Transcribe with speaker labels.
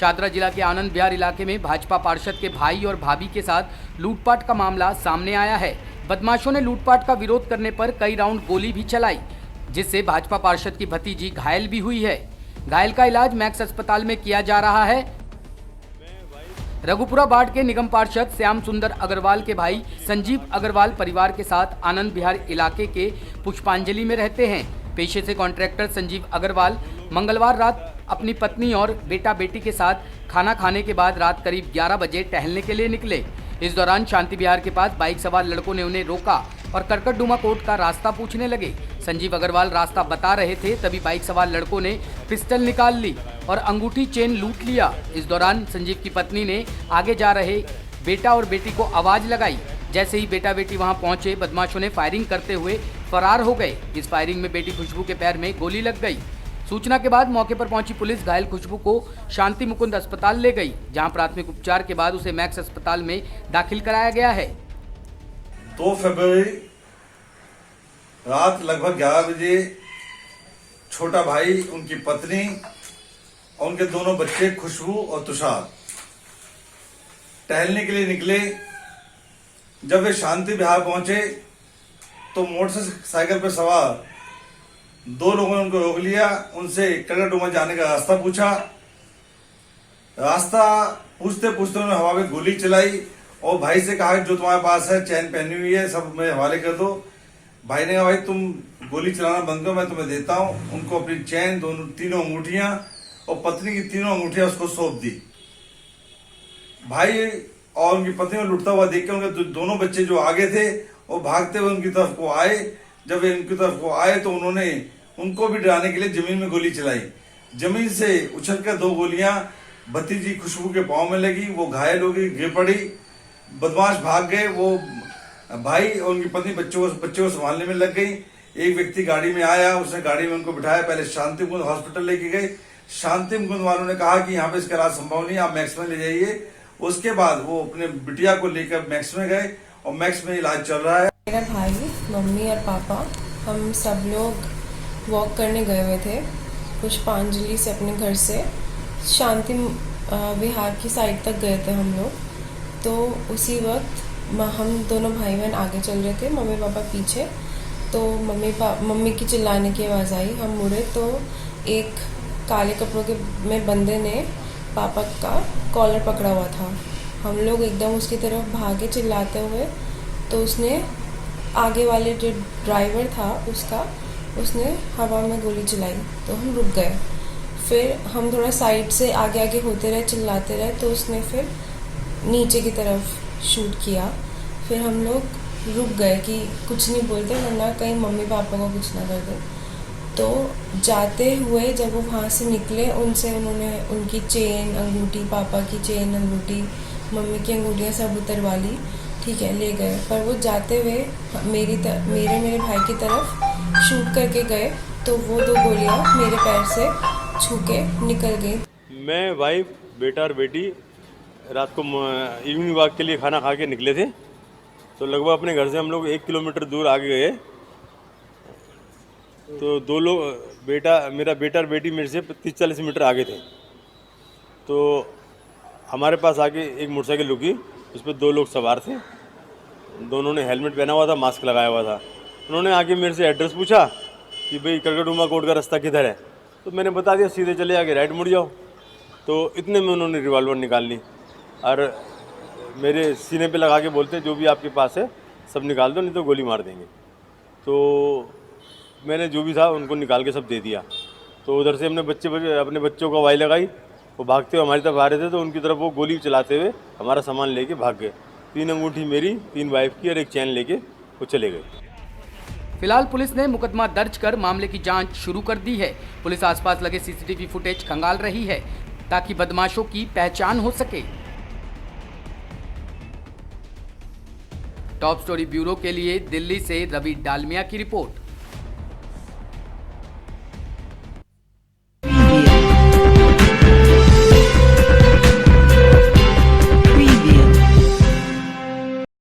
Speaker 1: शादरा जिला के आनंद विहार इलाके में भाजपा पार्षद के भाई और भाभी के साथ लूटपाट का मामला सामने आया है। बदमाशों ने लूटपाट का विरोध करने पर कई राउंड गोली भी चलाई, जिससे भाजपा पार्षद की भतीजी घायल भी हुई है। घायल का इलाज मैक्स अस्पताल में किया जा रहा है। रघुपुरा वार्ड के निगम पार्षद श्याम सुंदर अग्रवाल के भाई संजीव अग्रवाल परिवार के साथ आनंद विहार इलाके के पुष्पांजलि में रहते हैं। पेशे से कॉन्ट्रैक्टर संजीव अग्रवाल मंगलवार रात अपनी पत्नी और बेटा बेटी के साथ खाना खाने के बाद रात करीब 11 बजे टहलने के लिए निकले। इस दौरान शांति विहार के पास बाइक सवार लड़कों ने उन्हें रोका और करकटडुमा कोर्ट का रास्ता पूछने लगे। संजीव अग्रवाल रास्ता बता रहे थे, तभी बाइक सवार लड़कों ने पिस्टल निकाल ली और अंगूठी चेन लूट लिया। इस दौरान संजीव की पत्नी ने आगे जा रहे बेटा और बेटी को आवाज लगाई। जैसे ही बेटा बेटी वहां पहुंचे, बदमाशों ने फायरिंग करते हुए फरार हो गए। इस फायरिंग में बेटी खुशबू के पैर में गोली लग गई। सूचना के बाद मौके पर पहुंची पुलिस घायल खुशबू को शांति मुकुंद अस्पताल ले गई, जहां प्राथमिक उपचार के बाद उसे मैक्स अस्पताल में दाखिल कराया गया है।
Speaker 2: 2 फरवरी रात लगभग 11 बजे छोटा भाई, उनकी पत्नी और उनके दोनों बच्चे खुशबू और तुषार टहलने के लिए निकले। जब वे शांति विहार पहुंचे तो मोटरसाइकिल पर सवार 2 लोगों ने उनको रोक लिया। उनसे करकटडुमा जाने का रास्ता पूछा। रास्ता पूछते पूछते उन्होंने हवा में गोली चलाई और भाई से कहा जो तुम्हारे पास है, चैन पहनी हुई है, सब मेरे हवाले कर दो। भाई ने कहा भाई तुम गोली चलाना बंद करो, मैं तुम्हें देता हूं। उनको अपनी चैन, तीनों अंगूठियां और पत्नी की तीनों अंगूठियां उसको सौंप दी। भाई और उनकी पत्नी को लुटता हुआ देख के उनके दोनों बच्चे जो आगे थे वो भागते हुए उनकी तरफ को आए। जब वे उनकी तरफ को आए तो उन्होंने उनको भी डराने के लिए जमीन में गोली चलाई। जमीन से उछलकर 2 गोलियां भतीजी खुशबू के पांव में लगी, वो घायल हो गई, गिर पड़ी। बदमाश भाग गए। वो भाई और उनकी पत्नी बच्चों को संभालने में लग गई। एक व्यक्ति गाड़ी में आया, उसने गाड़ी में उनको बिठाया, पहले शांति मुकुंद हॉस्पिटल लेके गए। शांति मुकुंद वालों ने कहा कि यहाँ पे इसका इलाज संभव नहीं, आप मैक्स में ले जाइए। उसके बाद वो अपने बिटिया को लेकर मैक्स में गए और मैक्स में इलाज चल रहा है।
Speaker 3: मेरा भाई, मम्मी और पापा, हम सब लोग वॉक करने गए हुए थे पुष्पांजलि से अपने घर से शांति विहार की साइड तक गए थे हम लोग। तो उसी वक्त हम दोनों भाई बहन आगे चल रहे थे, मम्मी पापा पीछे। तो मम्मी की चिल्लाने की आवाज़ आई। हम मुड़े तो एक काले कपड़ों के में बंदे ने पापा का कॉलर पकड़ा हुआ था। हम लोग एकदम उसकी तरफ भागे चिल्लाते हुए। तो उसने आगे वाले जो ड्राइवर था उसने हवा में गोली चलाई, तो हम रुक गए। फिर हम थोड़ा साइड से आगे आगे होते रहे, चिल्लाते रहे। तो उसने फिर नीचे की तरफ शूट किया। फिर हम लोग रुक गए कि कुछ नहीं बोलते, वरना कहीं मम्मी पापा को कुछ ना कर दे। तो जाते हुए जब वो वहाँ से निकले, उन्होंने उनकी चेन, अंगूठी, पापा की चेन, अंगूठी, मम्मी की अंगूठियाँ सब उतरवा ली। ठीक है, ले गए। पर वो जाते हुए मेरे भाई की तरफ शूट करके गए, तो वो 2 गोलियां मेरे पैर से छू के निकल गई।
Speaker 4: मैं, वाइफ, बेटा और बेटी रात को इवनिंग वॉक के लिए खाना खा के निकले थे। तो लगभग अपने घर से हम लोग 1 किलोमीटर दूर आगे गए। तो 2 लोग, मेरा बेटा और बेटी मेरे से 30-40 मीटर आगे थे। तो हमारे पास आके एक मोटरसाइकिल रुकी, उस पर 2 लोग सवार थे। दोनों ने हेलमेट पहना हुआ था, मास्क लगाया हुआ था। उन्होंने आके मेरे से एड्रेस पूछा कि भाई करकटडुमा कोर्ट का रास्ता किधर है। तो मैंने बता दिया सीधे चले आके राइट मुड़ जाओ। तो इतने में उन्होंने रिवॉल्वर निकाल ली और मेरे सीने पे लगा के बोलते जो भी आपके पास है सब निकाल दो, नहीं तो गोली मार देंगे। तो मैंने जो भी था उनको निकाल के सब दे दिया। तो उधर से अपने बच्चों को आवाज़ लगाई, वो भागते हुए हमारी तरफ आ रहे थे। तो उनकी तरफ वो गोली चलाते हुए हमारा सामान लेके भाग गए। 3 अंगूठी मेरी, 3 वाइफ की और एक चैन लेके वो चले गए।
Speaker 1: फिलहाल पुलिस ने मुकदमा दर्ज कर मामले की जांच शुरू कर दी है। पुलिस आसपास लगे सीसीटीवी फुटेज खंगाल रही है ताकि बदमाशों की पहचान हो सके। टॉप स्टोरी ब्यूरो के लिए दिल्ली से रवि डालमिया की रिपोर्ट।